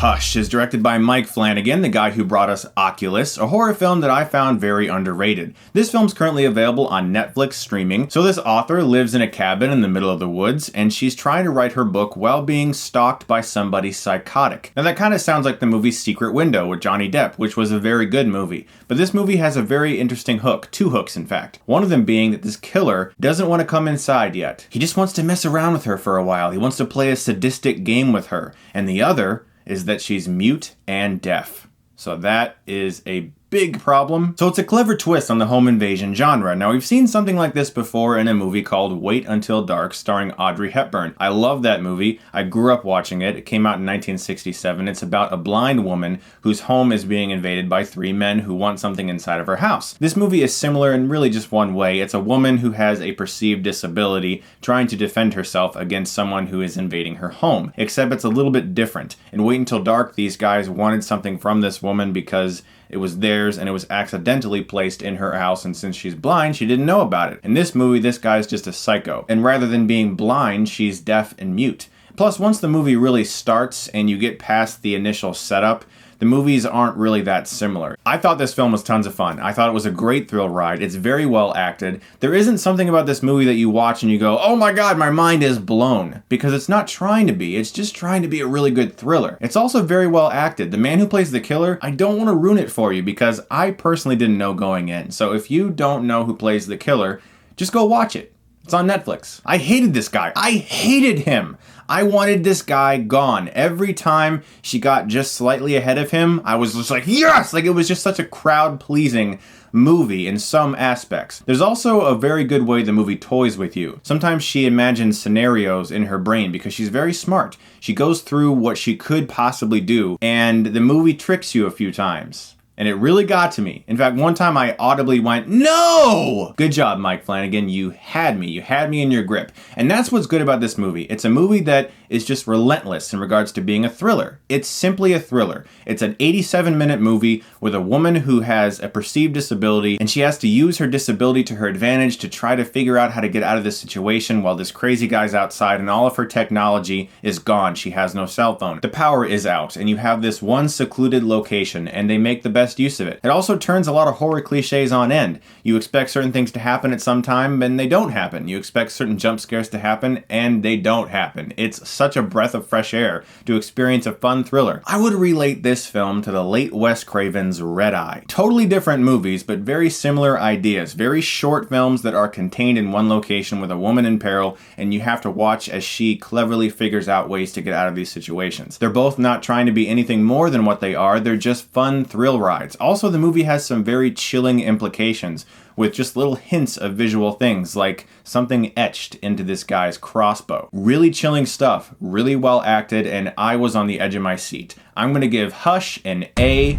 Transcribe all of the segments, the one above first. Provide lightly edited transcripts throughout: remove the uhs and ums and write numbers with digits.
Hush is directed by Mike Flanagan, the guy who brought us Oculus, a horror film that I found very underrated. This film's currently available on Netflix streaming. So this author lives in a cabin in the middle of the woods, and she's trying to write her book while being stalked by somebody psychotic. Now that kind of sounds like the movie Secret Window with Johnny Depp, which was a very good movie. But this movie has a very interesting hook, two hooks in fact. One of them being that this killer doesn't want to come inside yet. He just wants to mess around with her for a while. He wants to play a sadistic game with her. And the other is that she's mute and deaf. So that is a big problem. So it's a clever twist on the home invasion genre. Now we've seen something like this before in a movie called Wait Until Dark starring Audrey Hepburn. I love that movie. I grew up watching it. It came out in 1967. It's about a blind woman whose home is being invaded by three men who want something inside of her house. This movie is similar in really just one way. It's a woman who has a perceived disability trying to defend herself against someone who is invading her home. Except it's a little bit different. In Wait Until Dark, these guys wanted something from this woman because it was theirs and it was accidentally placed in her house, and since she's blind, she didn't know about it. In this movie, this guy's just a psycho. And rather than being blind, she's deaf and mute. Plus, once the movie really starts and you get past the initial setup, the movies aren't really that similar. I thought this film was tons of fun. I thought it was a great thrill ride. It's very well acted. There isn't something about this movie that you watch and you go, oh my god, my mind is blown. Because it's not trying to be. It's just trying to be a really good thriller. It's also very well acted. The man who plays the killer, I don't want to ruin it for you because I personally didn't know going in. So if you don't know who plays the killer, just go watch it. It's on Netflix. I hated this guy. I hated him. I wanted this guy gone. Every time she got just slightly ahead of him, I was just like, yes! Like, it was just such a crowd-pleasing movie in some aspects. There's also a very good way the movie toys with you. Sometimes she imagines scenarios in her brain because she's very smart. She goes through what she could possibly do, and the movie tricks you a few times. And it really got to me. In fact, one time I audibly went, no! Good job, Mike Flanagan. You had me. You had me in your grip. And that's what's good about this movie. It's a movie that is just relentless in regards to being a thriller. It's simply a thriller. It's an 87-minute movie with a woman who has a perceived disability, and she has to use her disability to her advantage to try to figure out how to get out of this situation while this crazy guy's outside and all of her technology is gone. She has no cell phone. The power is out, and you have this one secluded location, and they make the best use of it. It also turns a lot of horror cliches on end. You expect certain things to happen at some time, and they don't happen. You expect certain jump scares to happen, and they don't happen. It's such a breath of fresh air to experience a fun thriller. I would relate this film to the late Wes Craven's Red Eye. Totally different movies, but very similar ideas. Very short films that are contained in one location with a woman in peril, and you have to watch as she cleverly figures out ways to get out of these situations. They're both not trying to be anything more than what they are. They're just fun thrill rides. Also, the movie has some very chilling implications with just little hints of visual things like something etched into this guy's crossbow. Really chilling stuff, really well acted, and I was on the edge of my seat. I'm gonna give Hush an A-.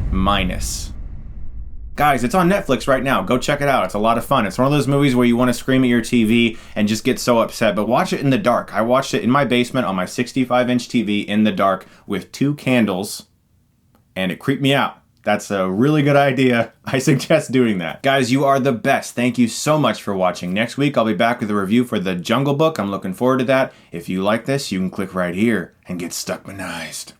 Guys, it's on Netflix right now. Go check it out. It's a lot of fun. It's one of those movies where you want to scream at your TV and just get so upset, but watch it in the dark. I watched it in my basement on my 65-inch TV in the dark with 2 candles, and it creeped me out. That's a really good idea. I suggest doing that. Guys, you are the best. Thank you so much for watching. Next week, I'll be back with a review for The Jungle Book. I'm looking forward to that. If you like this, you can click right here and get Stuckmanized.